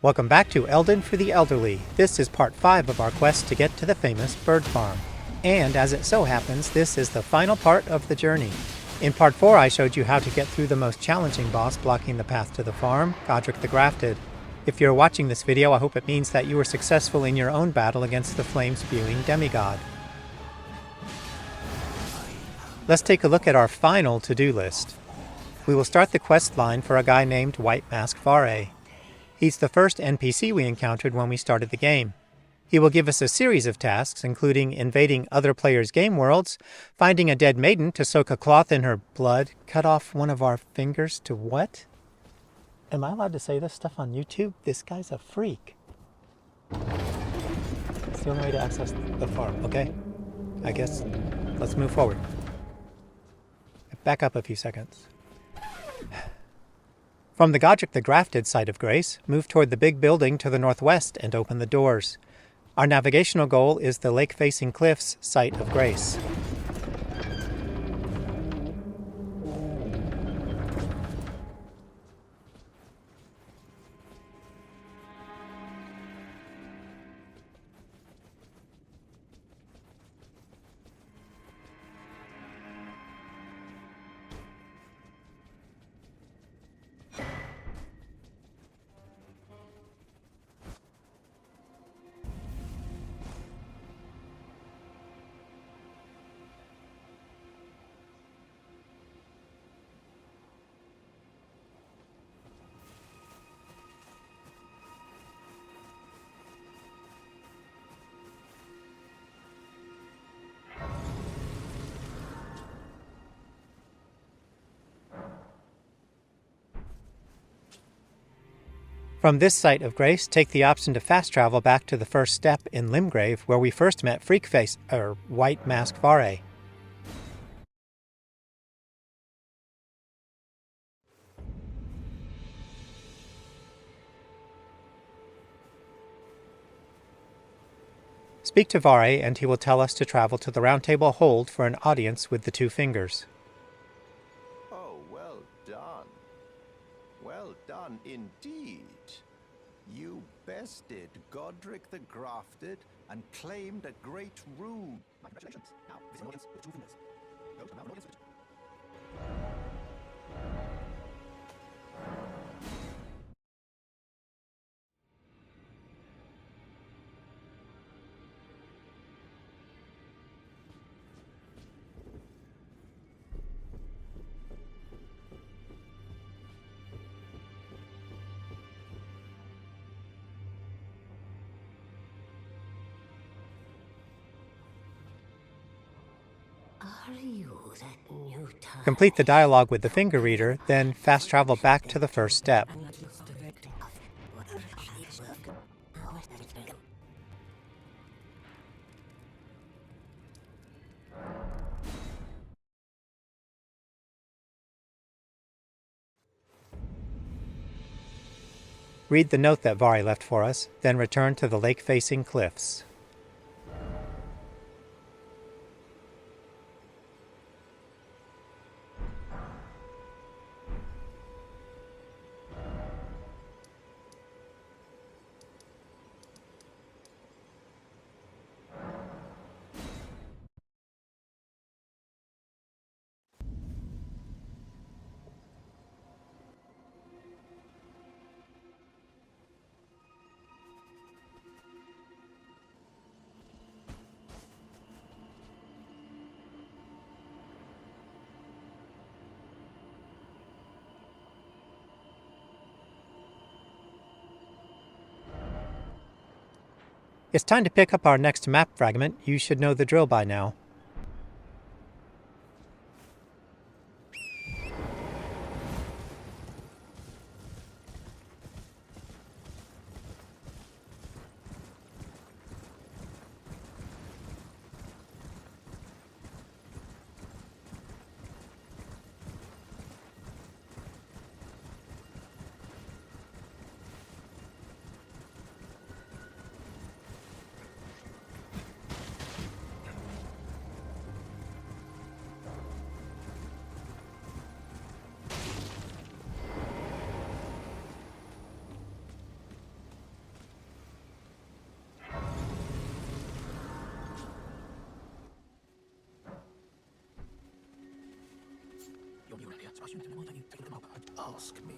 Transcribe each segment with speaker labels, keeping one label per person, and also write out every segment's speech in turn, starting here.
Speaker 1: Welcome back to Elden for the Elderly. This is part 5 of our quest to get to the famous bird farm. And as it so happens, this is the final part of the journey. In part 4 I showed you how to get through the most challenging boss blocking the path to the farm, Godric the Grafted. If you're watching this video, I hope it means that you were successful in your own battle against the flame-spewing demigod. Let's take a look at our final to-do list. We will start the quest line for a guy named White Mask Varre. He's the first NPC we encountered when we started the game. He will give us a series of tasks, including invading other players' game worlds, finding a dead maiden to soak a cloth in her blood, cut off one of our fingers to what? Am I allowed to say this stuff on YouTube? This guy's a freak. It's the only way to access the farm, okay? I guess let's move forward. Back up a few seconds. From the Godric the Grafted site of Grace, move toward the big building to the northwest and open the doors. Our navigational goal is the Lake-Facing Cliffs site of Grace. From this site of Grace, take the option to fast travel back to the first step in Limgrave, where we first met White Mask Varre. Speak to Varre, and he will tell us to travel to the Round Table Hold for an audience with the two fingers.
Speaker 2: Oh, well done. Well done indeed. You bested Godric the Grafted and claimed a great rune. My congratulations. Now, visit an audience with two fingers. Go to an audience with...
Speaker 1: Complete the dialogue with the finger reader, then fast travel back to the first step. Read the note that Varre left for us, then return to the Lake-Facing Cliffs. It's time to pick up our next map fragment. You should know the drill by now.
Speaker 2: Ask me.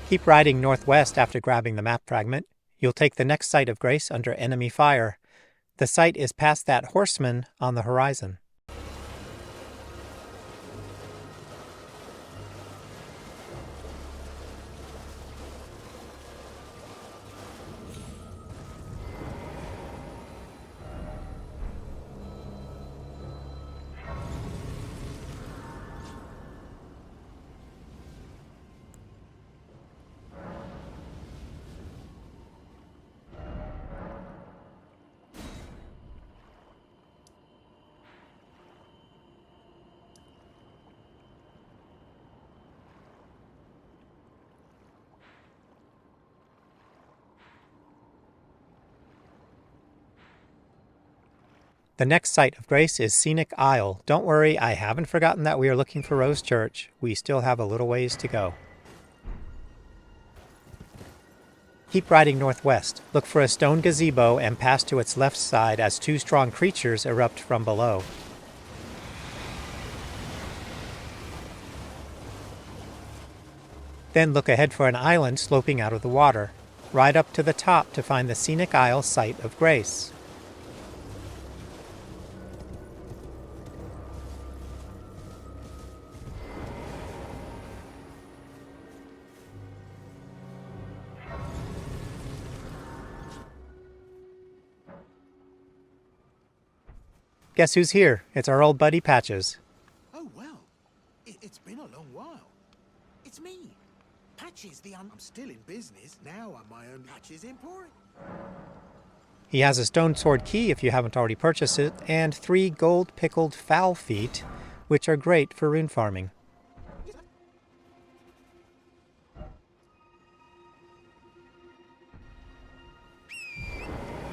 Speaker 1: Keep riding northwest after grabbing the map fragment. You'll take the next site of grace under enemy fire. The site is past that horseman on the horizon. The next site of grace is Scenic Isle. Don't worry, I haven't forgotten that we are looking for Rose Church. We still have a little ways to go. Keep riding northwest. Look for a stone gazebo and pass to its left side as two strong creatures erupt from below. Then look ahead for an island sloping out of the water. Ride up to the top to find the Scenic Isle site of grace. Guess who's here? It's our old buddy Patches.
Speaker 3: Oh, well. It's been a long while. It's me. Patches I'm still in business. Now I'm my own Patches Emporium.
Speaker 1: He has a stone sword key if you haven't already purchased it, and 3 gold pickled fowl feet, which are great for rune farming.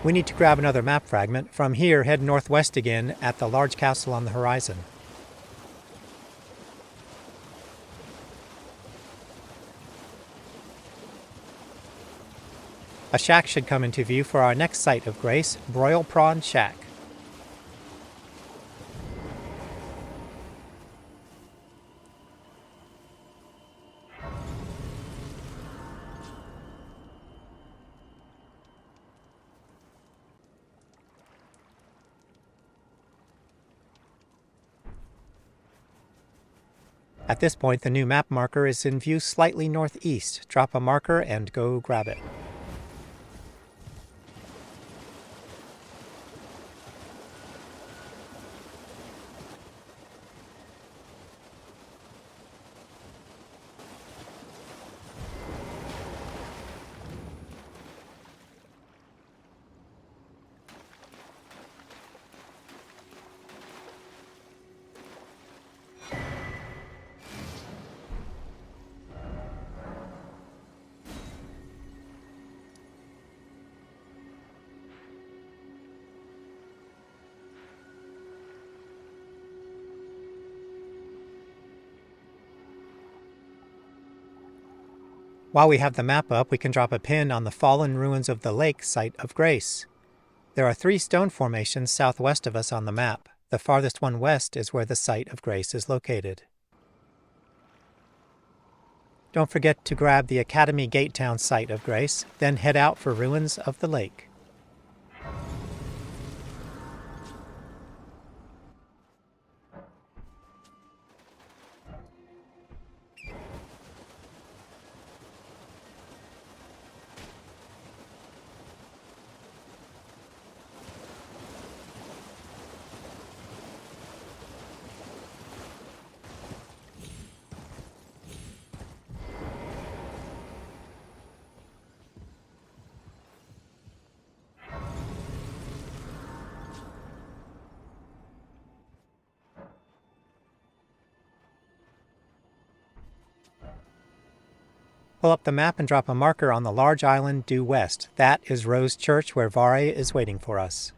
Speaker 1: We need to grab another map fragment. From here, head northwest again at the large castle on the horizon. A shack should come into view for our next site of grace, Boilprawn Shack. At this point, the new map marker is in view slightly northeast. Drop a marker and go grab it. While we have the map up, we can drop a pin on the fallen ruins of the lake site of grace. There are 3 stone formations southwest of us on the map. The farthest one west is where the site of grace is located. Don't forget to grab the Academy Gate Town site of grace, then head out for ruins of the lake. Pull up the map and drop a marker on the large island due west. That is Rose Church, where Varre is waiting for us.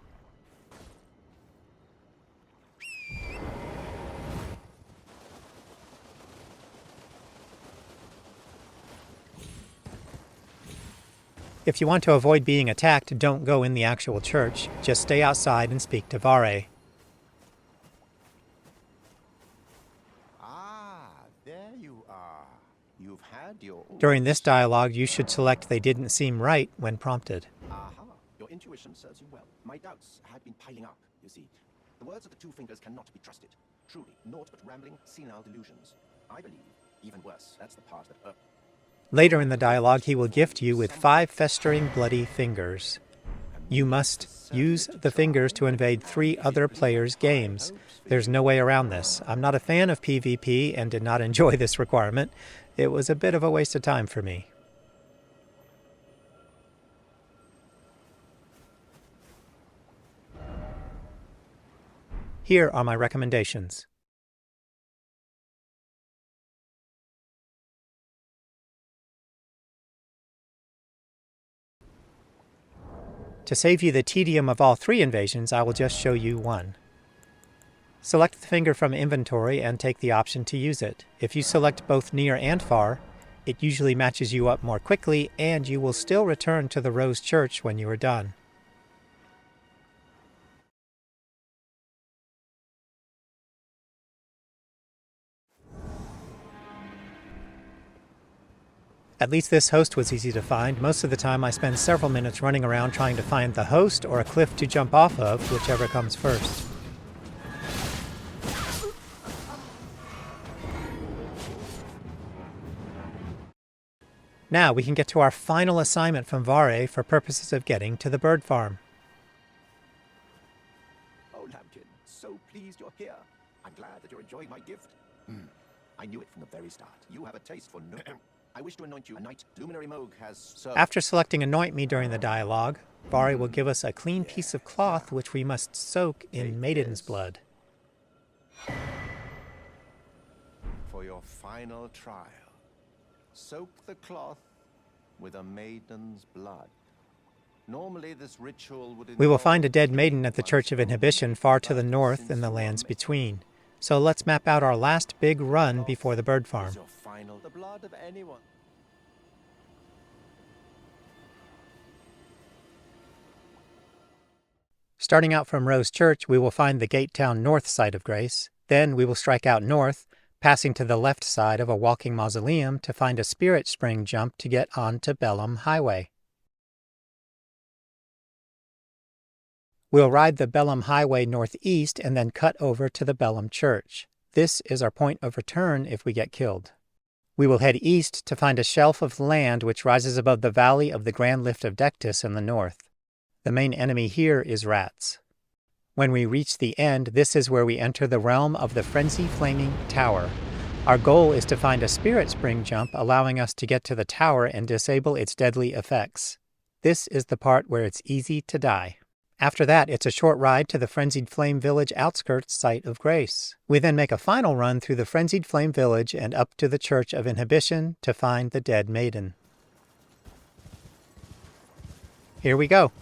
Speaker 1: If you want to avoid being attacked, don't go in the actual church. Just stay outside and speak to Varre.
Speaker 2: There you are. You've had your...
Speaker 1: During this dialogue, you should select "They didn't seem right" when prompted.
Speaker 2: Aha. Your intuition serves you well. My doubts had been piling up, you see. The words of the two fingers cannot be trusted. Truly, naught but rambling, senile delusions. I believe, even worse, that's the part that...
Speaker 1: Later in the dialogue, he will gift you with 5 festering bloody fingers. You must use the fingers to invade 3 other players' games. There's no way around this. I'm not a fan of PvP and did not enjoy this requirement. It was a bit of a waste of time for me. Here are my recommendations. To save you the tedium of all 3 invasions, I will just show you one. Select the finger from inventory and take the option to use it. If you select both near and far, it usually matches you up more quickly, and you will still return to the Rose Church when you are done. At least this host was easy to find. Most of the time I spend several minutes running around trying to find the host or a cliff to jump off of, whichever comes first. Now we can get to our final assignment from Varre for purposes of getting to the bird farm.
Speaker 2: Oh, Lambkin, so pleased you're here. I'm glad that you're enjoying my gift. I knew it from the very start. You have a taste for no... I wish to anoint you a knight. Luminary Mohg has served...
Speaker 1: After selecting Anoint Me during the dialogue, Varre will give us a clean piece of cloth which we must soak in Maiden's blood.
Speaker 2: For your final trial, soak the cloth with a maiden's blood. Normally this ritual would...
Speaker 1: We will find a dead maiden at the Church of Inhibition far to the north in the lands between. So let's map out our last big run before the bird farm.
Speaker 2: The blood of anyone.
Speaker 1: Starting out from Rose Church, we will find the Gate Town north side of Grace. Then we will strike out north, passing to the left side of a walking mausoleum to find a Spiritspring jump to get on to Bellum Highway. We'll ride the Bellum Highway northeast and then cut over to the Bellum Church. This is our point of return if we get killed. We will head east to find a shelf of land which rises above the valley of the Grand Lift of Dectus in the north. The main enemy here is rats. When we reach the end, this is where we enter the realm of the Frenzied Flaming Tower. Our goal is to find a Spiritspring jump allowing us to get to the tower and disable its deadly effects. This is the part where it's easy to die. After that, it's a short ride to the Frenzied Flame Village Outskirts site of Grace. We then make a final run through the Frenzied Flame Village and up to the Church of Inhibition to find the dead maiden. Here we go.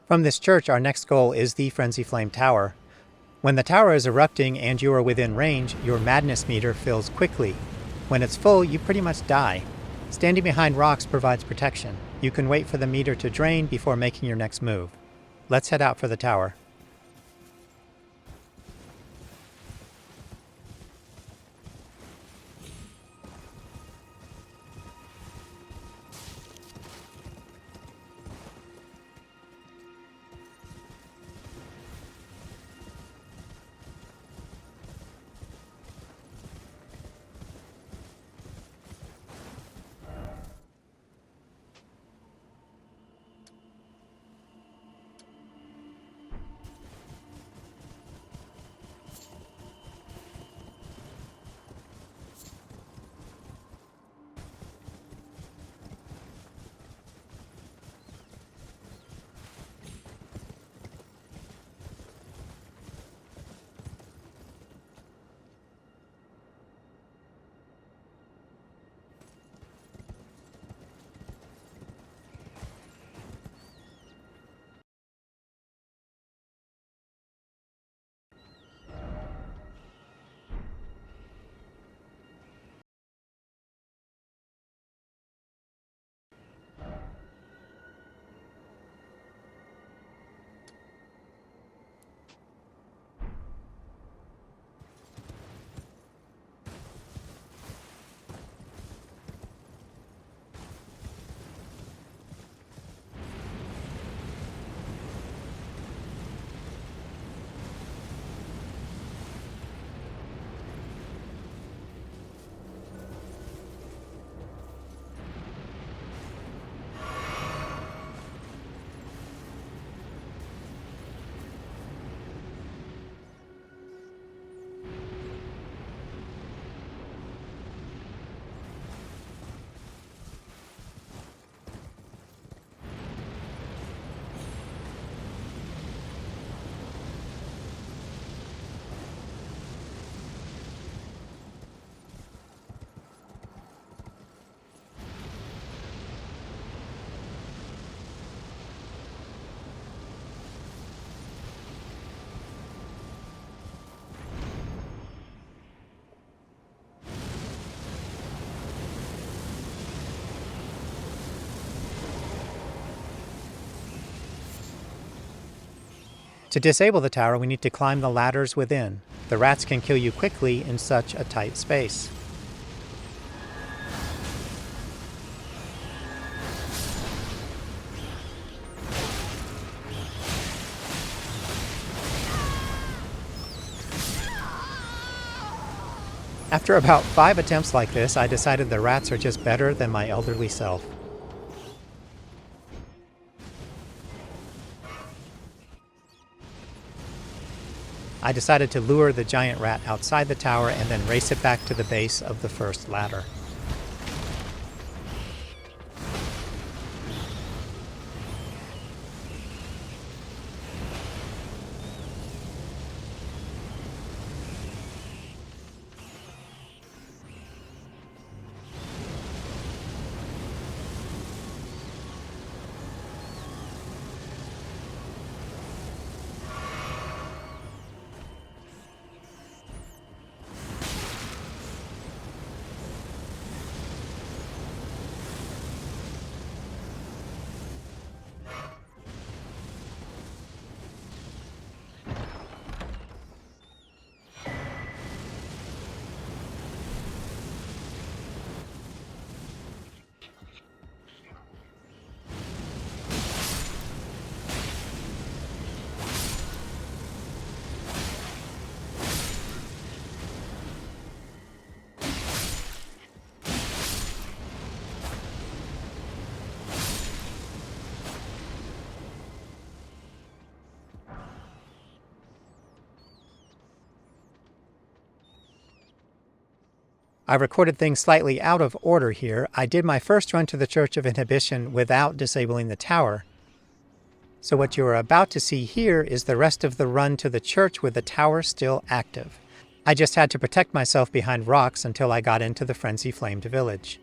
Speaker 1: From this church, our next goal is the Frenzy Flame Tower. When the tower is erupting and you are within range, your madness meter fills quickly. When it's full, you pretty much die. Standing behind rocks provides protection. You can wait for the meter to drain before making your next move. Let's head out for the tower. To disable the tower, we need to climb the ladders within. The rats can kill you quickly in such a tight space. After about 5 attempts like this, I decided the rats are just better than my elderly self. I decided to lure the giant rat outside the tower and then race it back to the base of the first ladder. I recorded things slightly out of order here. I did my first run to the Church of Inhibition without disabling the tower. So what you are about to see here is the rest of the run to the church with the tower still active. I just had to protect myself behind rocks until I got into the frenzy-flamed village.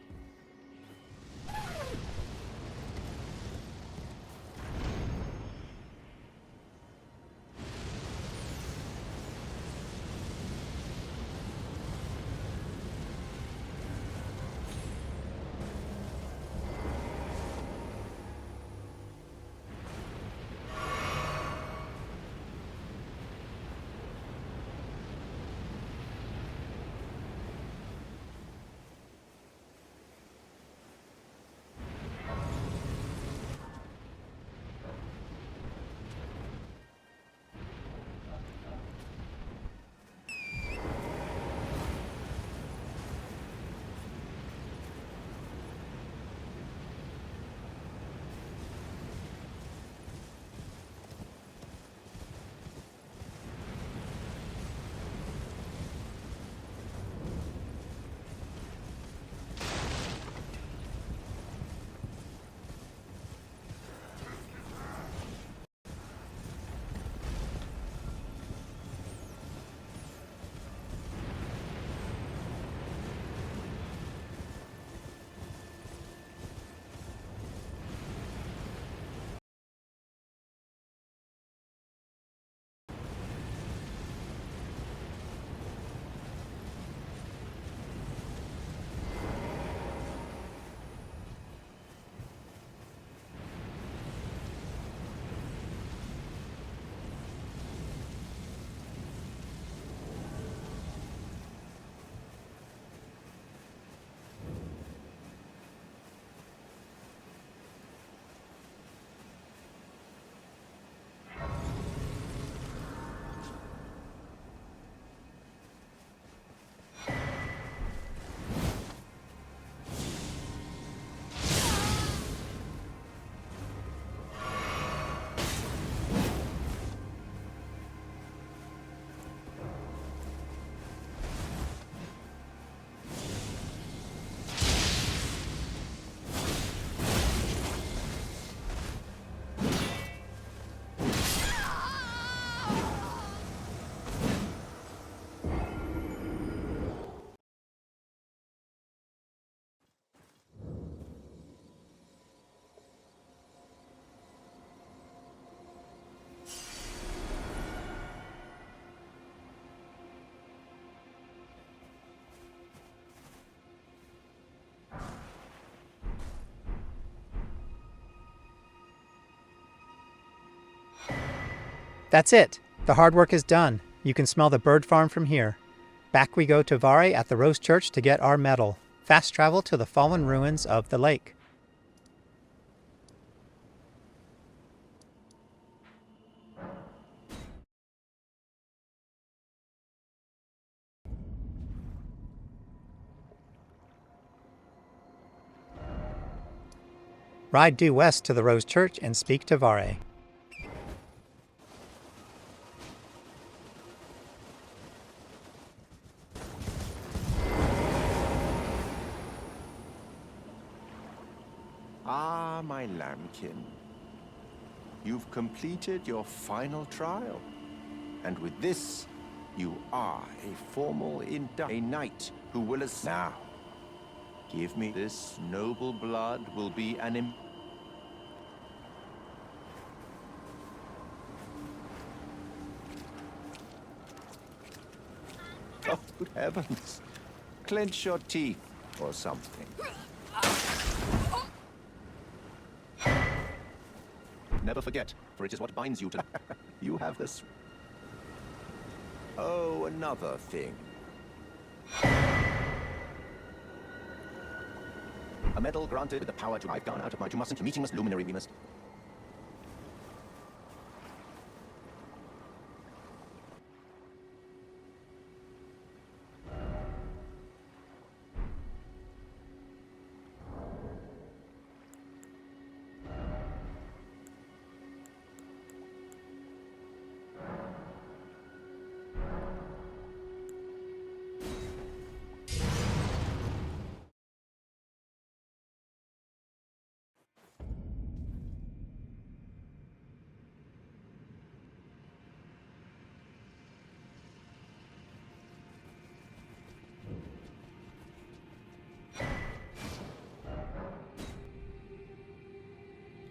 Speaker 1: That's it! The hard work is done. You can smell the bird farm from here. Back we go to Varre at the Rose Church to get our medal. Fast travel to the fallen ruins of the lake. Ride due west to the Rose Church and speak to Varre.
Speaker 2: Ah, my lambkin. You've completed your final trial. And with this, you are a formal a knight who will now. Give me this noble blood will be an Oh, good heavens. Clench your teeth or something. Never forget, for it is what binds you to... You have this... Oh, another thing. A medal granted with the power to... I've gone out of my... You mustn't... Meeting must... Luminary we must...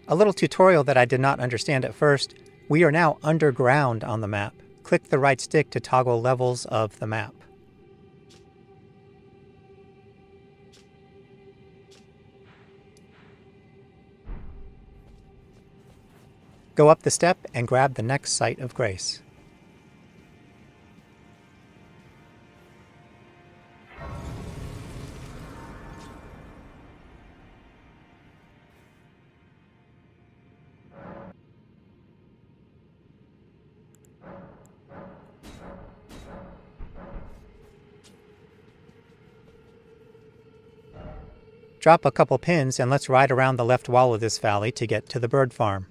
Speaker 1: A little tutorial that I did not understand at first. We are now underground on the map. Click the right stick to toggle levels of the map. Go up the step and grab the next site of grace. Drop a couple pins and let's ride around the left wall of this valley to get to the bird farm.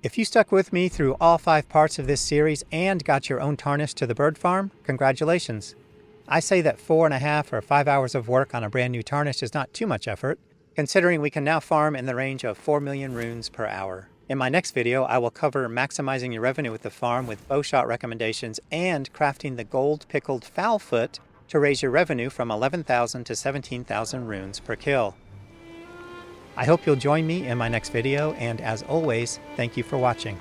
Speaker 1: If you stuck with me through all 5 parts of this series and got your own Tarnished to the bird farm, congratulations. I say that 4.5 or 5 hours of work on a brand new Tarnished is not too much effort, considering we can now farm in the range of 4 million runes per hour. In my next video, I will cover maximizing your revenue with the farm with bowshot recommendations and crafting the gold pickled fowlfoot to raise your revenue from 11,000 to 17,000 runes per kill. I hope you'll join me in my next video, and as always, thank you for watching.